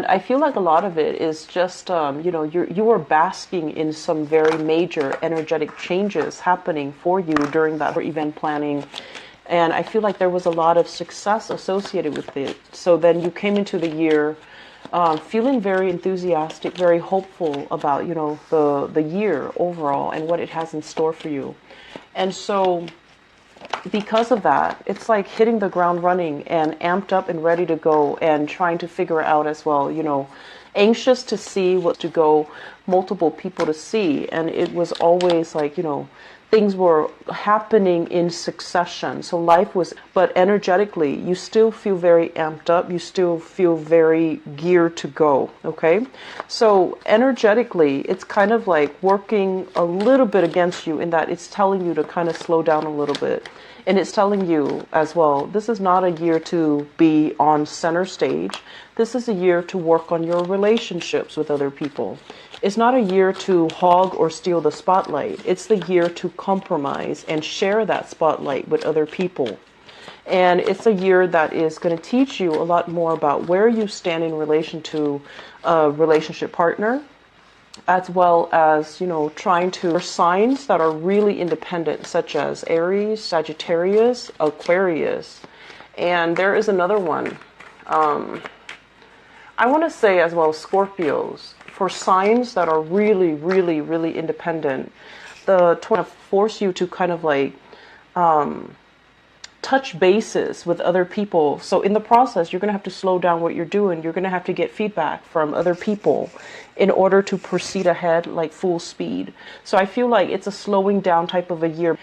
I feel like a lot of it is just, you are basking in some very major energetic changes happening for you during that event planning. And I feel like there was a lot of success associated with it. So then you came into the year feeling very enthusiastic, very hopeful about, the year overall and what it has in store for you. And so because of that, it's like hitting the ground running and amped up and ready to go and trying to figure out as well, anxious to see what to go, multiple people to see. And it was always like, things were happening in succession. So life was, but energetically, you still feel very amped up. You still feel very geared to go. Okay. So energetically, it's kind of like working a little bit against you in that it's telling you to kind of slow down a little bit. And it's telling you as well, this is not a year to be on center stage. This is a year to work on your relationships with other people. It's not a year to hog or steal the spotlight. It's the year to compromise and share that spotlight with other people. And it's a year that is going to teach you a lot more about where you stand in relation to a relationship partner, as well as, trying to signs that are really independent, such as Aries, Sagittarius, Aquarius. And there is another one. I want to say as well, Scorpios. For signs that are really, really, really independent, the 20 force you to kind of like touch bases with other people. So in the process, you're going to have to slow down what you're doing. You're going to have to get feedback from other people in order to proceed ahead like full speed. So I feel like it's a slowing down type of a year.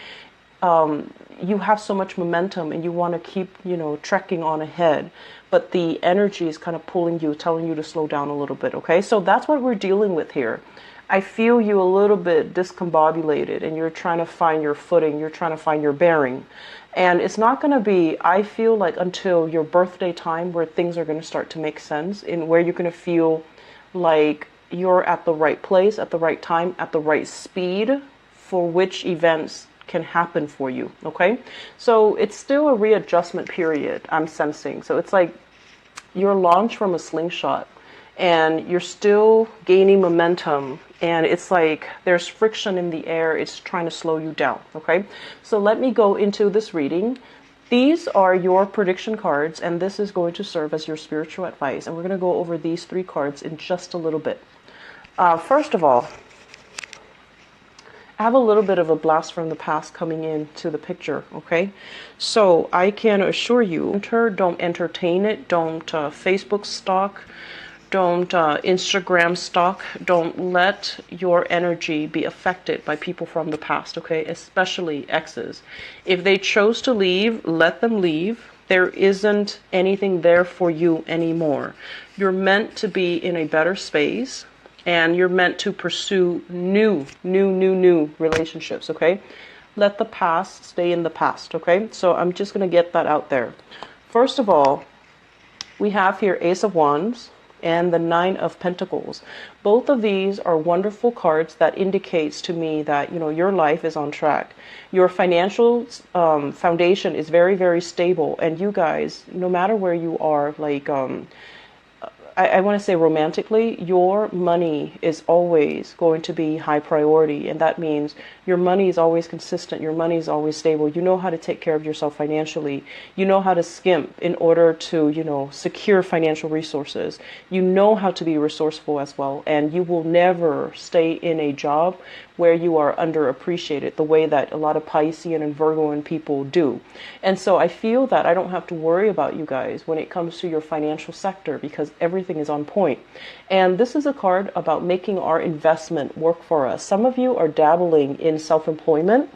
You have so much momentum and you want to keep, trekking on ahead. But the energy is kind of pulling you, telling you to slow down a little bit, okay? So that's what we're dealing with here. I feel you a little bit discombobulated and you're trying to find your footing, you're trying to find your bearing. And it's not going to be, I feel like, until your birthday time where things are going to start to make sense, in where you're going to feel like you're at the right place, at the right time, at the right speed for which events can happen for you, okay? So it's still a readjustment period, I'm sensing. So it's like you're launched from a slingshot and you're still gaining momentum, and it's like there's friction in the air. It's trying to slow you down, okay? So let me go into this reading. These are your prediction cards, and this is going to serve as your spiritual advice. And we're going to go over these 3 cards in just a little bit. First of all, I have a little bit of a blast from the past coming into the picture, okay? So I can assure you, don't entertain it, don't Facebook stalk, don't Instagram stalk, don't let your energy be affected by people from the past, okay? Especially exes. If they chose to leave, let them leave. There isn't anything there for you anymore. You're meant to be in a better space. And you're meant to pursue new relationships, okay? Let the past stay in the past, okay? So I'm just going to get that out there. First of all, we have here Ace of Wands and the 9 of Pentacles. Both of these are wonderful cards that indicates to me that, your life is on track. Your financial foundation is very, very stable. And you guys, no matter where you are, like, I want to say romantically, your money is always going to be high priority. And that means your money is always consistent. Your money is always stable. You know how to take care of yourself financially. You know how to skimp in order to, secure financial resources. You know how to be resourceful as well. And you will never stay in a job where you are underappreciated the way that a lot of Piscean and Virgoan people do. And so I feel that I don't have to worry about you guys when it comes to your financial sector because everything is on point. And this is a card about making our investment work for us. Some of you are dabbling in self-employment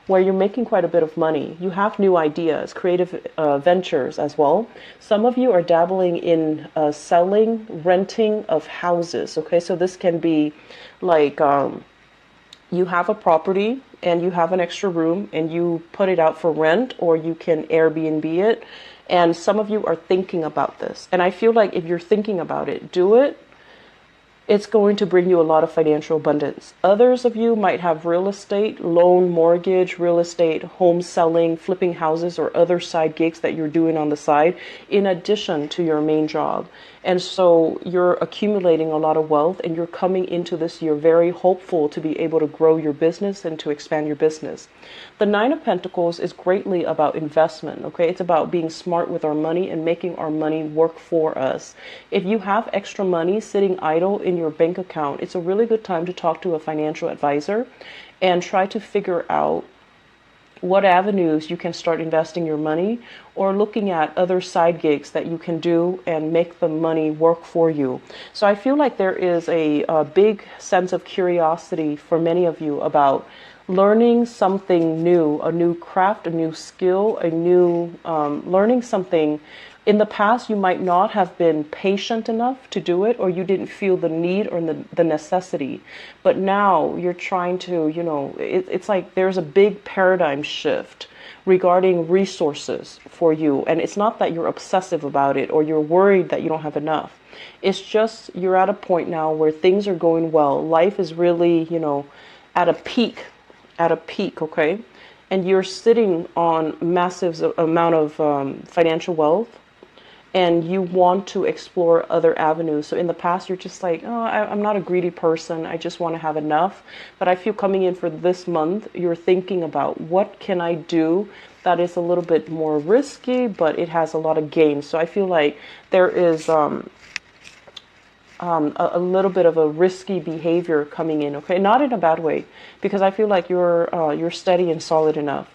where you're making quite a bit of money. You have new ideas, creative ventures as well. Some of you are dabbling in selling, renting of houses. Okay, so this can be like you have a property and you have an extra room and you put it out for rent, or you can Airbnb it. And some of you are thinking about this. And I feel like if you're thinking about it, do it. It's going to bring you a lot of financial abundance. Others of you might have real estate, loan, mortgage, real estate, home selling, flipping houses, or other side gigs that you're doing on the side in addition to your main job. And so you're accumulating a lot of wealth, and you're coming into this year very hopeful to be able to grow your business and to expand your business. The Nine of Pentacles is greatly about investment, okay? It's about being smart with our money and making our money work for us. If you have extra money sitting idle in your bank account, it's a really good time to talk to a financial advisor and try to figure out what avenues you can start investing your money, or looking at other side gigs that you can do and make the money work for you. So I feel like there is a big sense of curiosity for many of you about learning something new, a new craft, a new skill, a new learning something. In the past, you might not have been patient enough to do it, or you didn't feel the need or the necessity. But now you're trying to, it's like there's a big paradigm shift regarding resources for you. And it's not that you're obsessive about it or you're worried that you don't have enough. It's just you're at a point now where things are going well. Life is really, at a peak, okay? And you're sitting on massive amount of financial wealth, and you want to explore other avenues. So in the past, you're just like, oh, I'm not a greedy person. I just want to have enough. But I feel coming in for this month, you're thinking about what can I do that is a little bit more risky, but it has a lot of gains. So I feel like there is a little bit of a risky behavior coming in. Okay, not in a bad way, because I feel like you're steady and solid enough.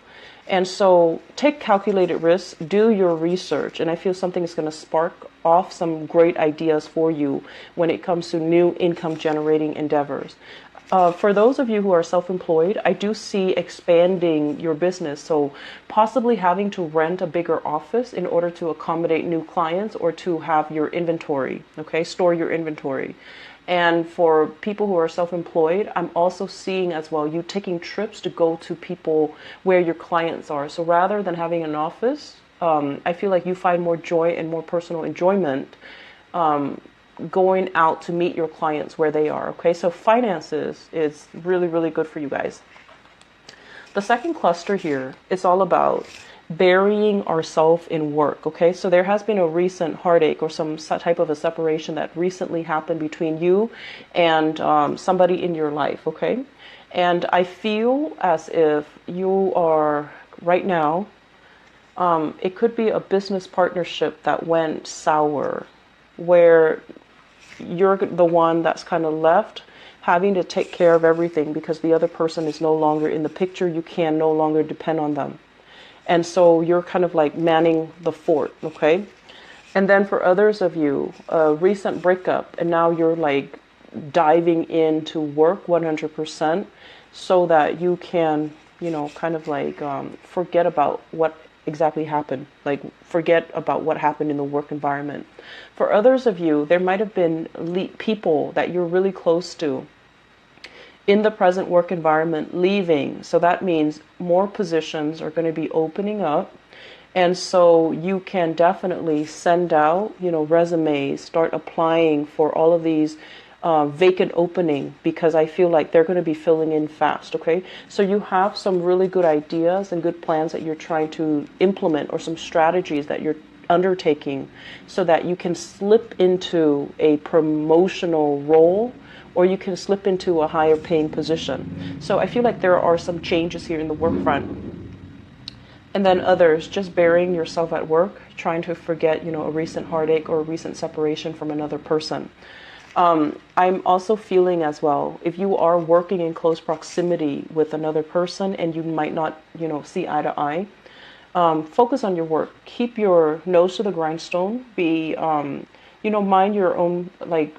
And so take calculated risks, do your research, and I feel something is going to spark off some great ideas for you when it comes to new income generating endeavors. For those of you who are self-employed, I do see expanding your business. So possibly having to rent a bigger office in order to accommodate new clients, or to have your inventory, okay, store your inventory. And for people who are self-employed, I'm also seeing as well you taking trips to go to people where your clients are. So rather than having an office, I feel like you find more joy and more personal enjoyment going out to meet your clients where they are. Okay, so finances is really, really good for you guys. The second cluster here is all about burying ourselves in work. Okay, so there has been a recent heartache or some type of a separation that recently happened between you and somebody in your life. Okay, and I feel as if you are right now, it could be a business partnership that went sour, where you're the one that's kind of left having to take care of everything because the other person is no longer in the picture. You can no longer depend on them. And so you're kind of like manning the fort, okay? And then for others of you, a recent breakup, and now you're like diving into work 100% so that you can, kind of like forget about what exactly happened, like forget about what happened in the work environment. For others of you, there might have been people that you're really close to in the present work environment leaving. So that means more positions are going to be opening up. And so you can definitely send out, resumes, start applying for all of these vacant opening, because I feel like they're going to be filling in fast. Okay, so you have some really good ideas and good plans that you're trying to implement, or some strategies that you're undertaking so that you can slip into a promotional role, or you can slip into a higher paying position. So I feel like there are some changes here in the work front. And then others, just burying yourself at work, trying to forget, a recent heartache or a recent separation from another person. I'm also feeling as well, if you are working in close proximity with another person and you might not, see eye to eye, focus on your work. Keep your nose to the grindstone. Be, mind your own, like,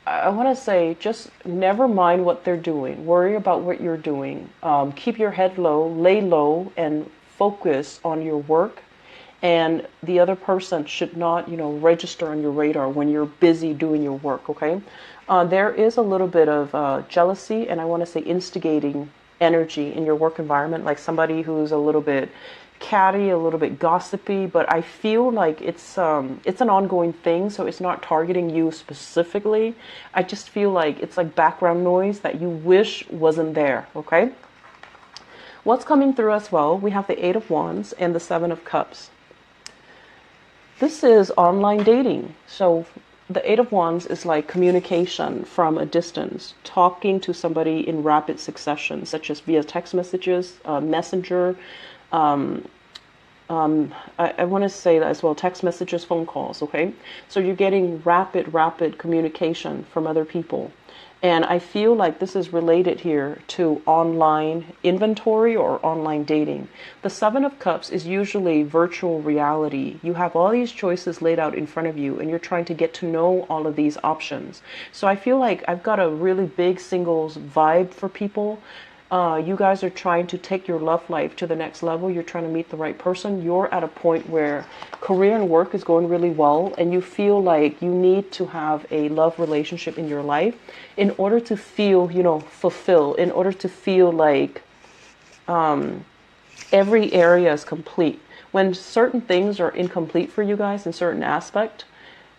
I want to say, just never mind what they're doing. Worry about what you're doing. Keep your head low, lay low, and focus on your work. And the other person should not, register on your radar when you're busy doing your work, okay? There is a little bit of jealousy, and I want to say instigating energy in your work environment, like somebody who's a little bit catty, a little bit gossipy, but I feel like it's an ongoing thing, so it's not targeting you specifically. I just feel like it's like background noise that you wish wasn't there, okay? What's coming through as well, we have the Eight of Wands and the Seven of Cups. This is online dating. So the Eight of Wands is like communication from a distance, talking to somebody in rapid succession, such as via text messages, messenger. Um, I want to say that as well, text messages, phone calls, okay? So you're getting rapid communication from other people. And I feel like this is related here to online inventory or online dating. The Seven of Cups is usually virtual reality. You have all these choices laid out in front of you, and you're trying to get to know all of these options. So I feel like I've got a really big singles vibe for people. You guys are trying to take your love life to the next level. You're trying to meet the right person. You're at a point where career and work is going really well, and you feel like you need to have a love relationship in your life in order to feel, fulfilled, in order to feel like every area is complete. When certain things are incomplete for you guys in certain aspect,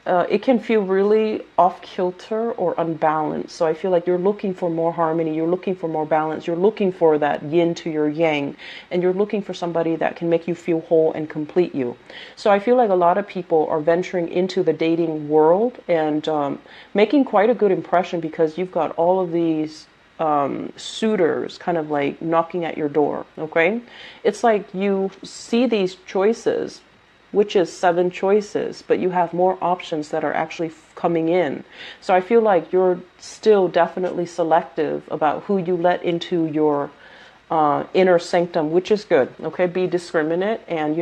it can feel really off kilter or unbalanced. So I feel like you're looking for more harmony, you're looking for more balance, you're looking for that yin to your yang, and you're looking for somebody that can make you feel whole and complete you. So I feel like a lot of people are venturing into the dating world and making quite a good impression, because you've got all of these suitors kind of like knocking at your door. Okay, it's like you see these choices, which is 7 choices, but you have more options that are actually coming in. So I feel like you're still definitely selective about who you let into your inner sanctum, which is good. Okay, be discriminate. And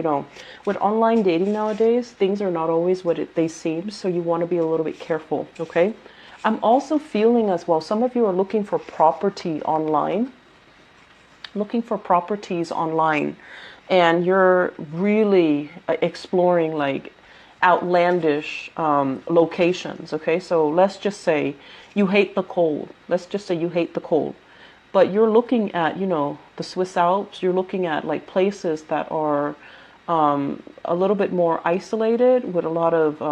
with online dating nowadays, things are not always what they seem, so you want to be a little bit careful. Okay, I'm also feeling as well, some of you are looking for property online, looking for properties online, and you're really exploring like outlandish locations. Okay, so let's just say you hate the cold. Let's just say you hate the cold, but you're looking at, the Swiss Alps. You're looking at like places that are a little bit more isolated, with a lot of,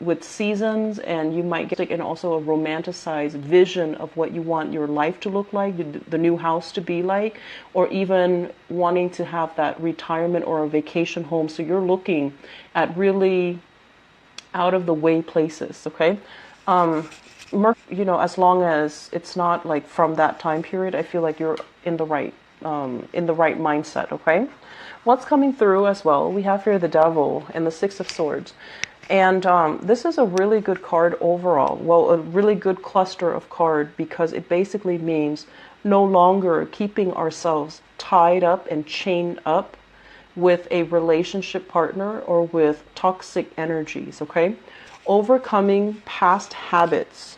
with seasons, and you might get and also a romanticized vision of what you want your life to look like, the new house to be like, or even wanting to have that retirement or a vacation home. So you're looking at really out of the way places. Okay. As long as it's not like from that time period, I feel like you're in the right mindset. Okay. What's coming through as well, we have here the Devil and the Six of Swords. And this is a really good card overall. Well, a really good cluster of card, because it basically means no longer keeping ourselves tied up and chained up with a relationship partner or with toxic energies, okay? Overcoming past habits.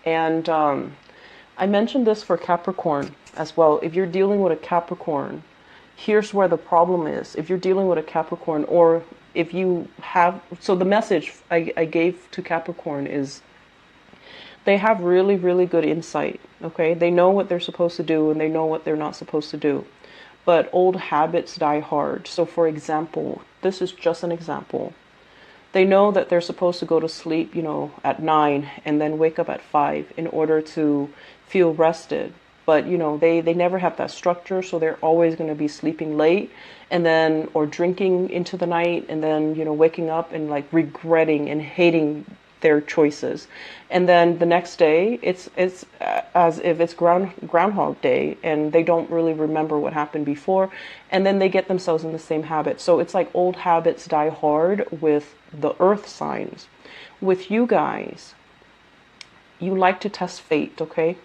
And I mentioned this for Capricorn as well. If you're dealing with a Capricorn, here's where the problem is. If you're dealing with a Capricorn, or if you have, so the message I gave to Capricorn is they have really, really good insight. Okay, they know what they're supposed to do and they know what they're not supposed to do. But old habits die hard. So for example, this is just an example. They know that they're supposed to go to sleep, at 9 and then wake up at 5 in order to feel rested. But, they never have that structure, so they're always going to be sleeping late and then, or drinking into the night, and then, waking up and like regretting and hating their choices. And then the next day, it's as if it's Groundhog Day, and they don't really remember what happened before. And then they get themselves in the same habit. So it's like old habits die hard with the earth signs. With you guys, you like to test fate, okay?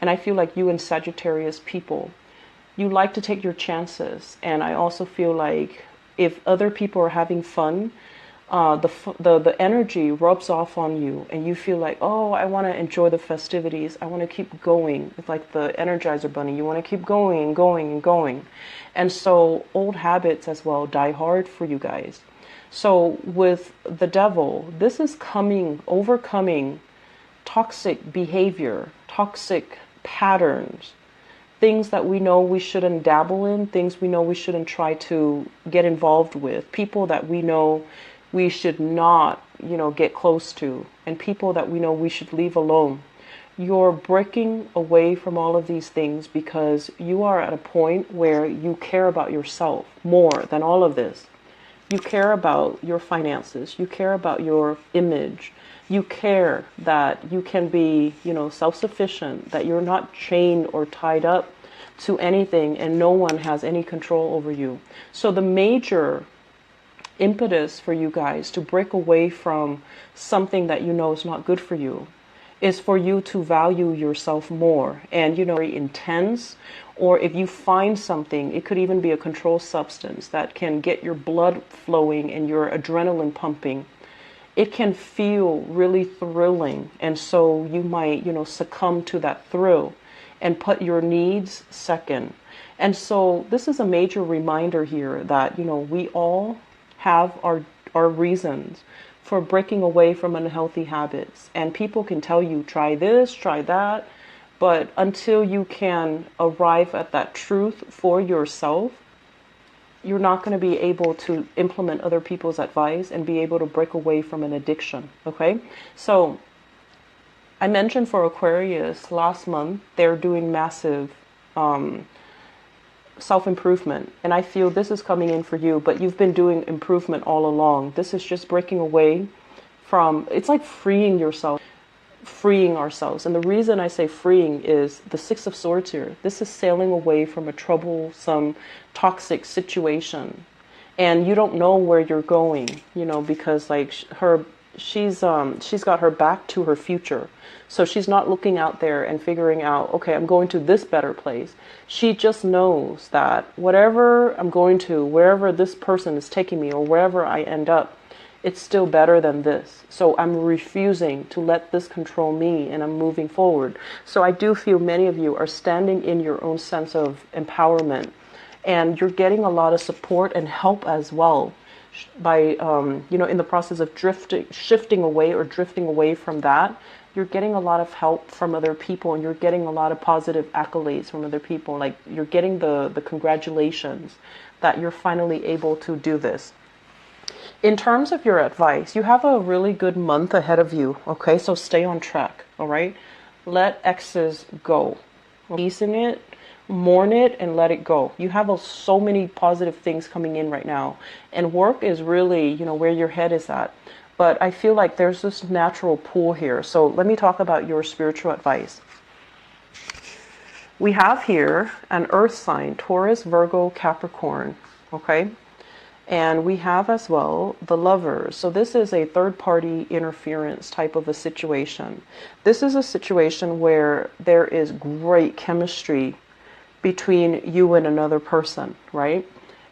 And I feel like you and Sagittarius people, you like to take your chances. And I also feel like if other people are having fun, the energy rubs off on you, and you feel like, oh, I want to enjoy the festivities. I want to keep going. It's like the Energizer Bunny. You want to keep going and going and going. And so old habits as well die hard for you guys. So with the Devil, this is overcoming toxic behavior, toxic patterns, things that we know we shouldn't dabble in, things we know we shouldn't try to get involved with, people that we know we should not, get close to, and people that we know we should leave alone. You're breaking away from all of these things because you are at a point where you care about yourself more than all of this. You care about your finances. You care about your image. You care that you can be, self-sufficient, that you're not chained or tied up to anything and no one has any control over you. So the major impetus for you guys to break away from something that you know is not good for you is for you to value yourself more. And very intense, or if you find something, it could even be a controlled substance that can get your blood flowing and your adrenaline pumping. It can feel really thrilling, and so you might succumb to that thrill and put your needs second. And so this is a major reminder here that we all have our reasons for breaking away from unhealthy habits. And people can tell you, try this, try that. But until you can arrive at that truth for yourself, you're not going to be able to implement other people's advice and be able to break away from an addiction. Okay? So I mentioned for Aquarius last month, they're doing massive self-improvement, and I feel this is coming in for you, but you've been doing improvement all along. This is just breaking away from, it's like freeing yourself, freeing ourselves. And the reason I say freeing is the Six of Swords here. This is sailing away from a troublesome, toxic situation, and you don't know where you're going, because like she's got her back to her future. So she's not looking out there and figuring out, okay, I'm going to this better place. She just knows that whatever I'm going to, wherever this person is taking me or wherever I end up, it's still better than this. So I'm refusing to let this control me, and I'm moving forward. So I do feel many of you are standing in your own sense of empowerment, and you're getting a lot of support and help as well by, in the process of shifting away or drifting away from that. You're getting a lot of help from other people, and you're getting a lot of positive accolades from other people. Like you're getting the congratulations that you're finally able to do this. In terms of your advice, you have a really good month ahead of you. Okay, so stay on track. All right, let exes go. Peace in it, mourn it, and let it go. You have so many positive things coming in right now, and work is really where your head is at. But I feel like there's this natural pull here. So let me talk about your spiritual advice. We have here an earth sign, Taurus, Virgo, Capricorn. Okay. And we have as well the Lovers. So this is a third-party interference type of a situation. This is a situation where there is great chemistry between you and another person, right?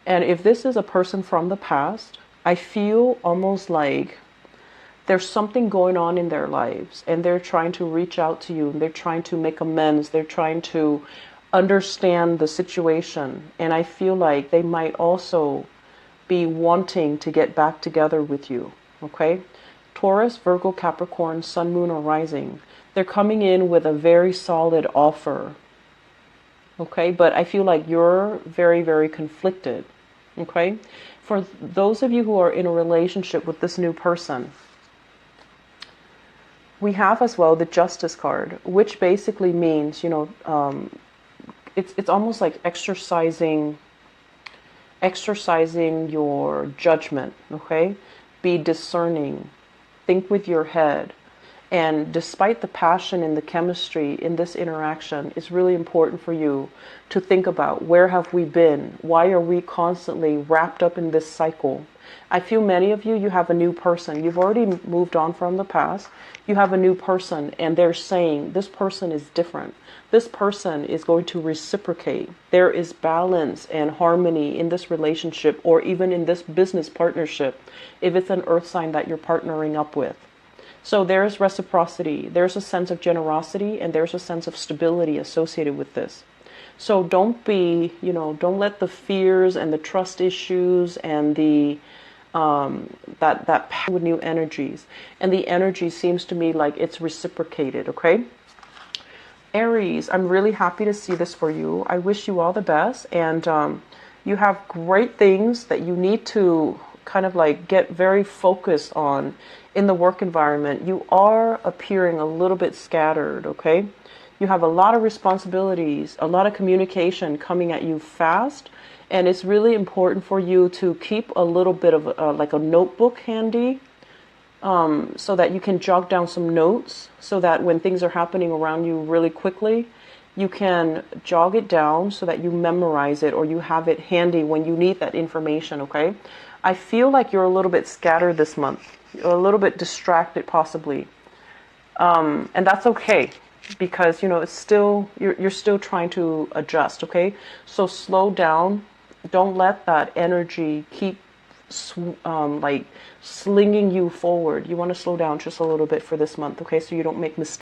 And if this is a person from the past, I feel almost like there's something going on in their lives, and they're trying to reach out to you, and they're trying to make amends, they're trying to understand the situation. And I feel like they might also be wanting to get back together with you. Okay? Taurus, Virgo, Capricorn, Sun, Moon, or Rising. They're coming in with a very solid offer. Okay? But I feel like you're very, very conflicted. Okay? For those of you who are in a relationship with this new person, we have as well the Justice card, which basically means, it's almost like exercising your judgment. Okay, be discerning, think with your head. And despite the passion and the chemistry in this interaction, it's really important for you to think about, where have we been? Why are we constantly wrapped up in this cycle? I feel many of you have a new person. You've already moved on from the past. You have a new person, and they're saying this person is different. This person is going to reciprocate. There is balance and harmony in this relationship, or even in this business partnership, if it's an earth sign that you're partnering up with. So there's reciprocity, there's a sense of generosity, and there's a sense of stability associated with this. So don't let the fears and the trust issues and the that power with new energies. And the energy seems to me like it's reciprocated, okay? Aries, I'm really happy to see this for you. I wish you all the best, and you have great things that you need to kind of like get very focused on in the work environment. You are appearing a little bit scattered, okay? You have a lot of responsibilities, a lot of communication coming at you fast, And it's really important for you to keep a little bit of like a notebook handy, so that you can jot down some notes, so that when things are happening around you really quickly, you can jog it down so that you memorize it or you have it handy when you need that information, okay? I feel like you're a little bit scattered this month. You're a little bit distracted possibly. And that's okay, because you know it's still you're still trying to adjust, okay? So slow down. Don't let that energy keep like slinging you forward. You want to slow down just a little bit for this month, okay? So you don't make mistakes.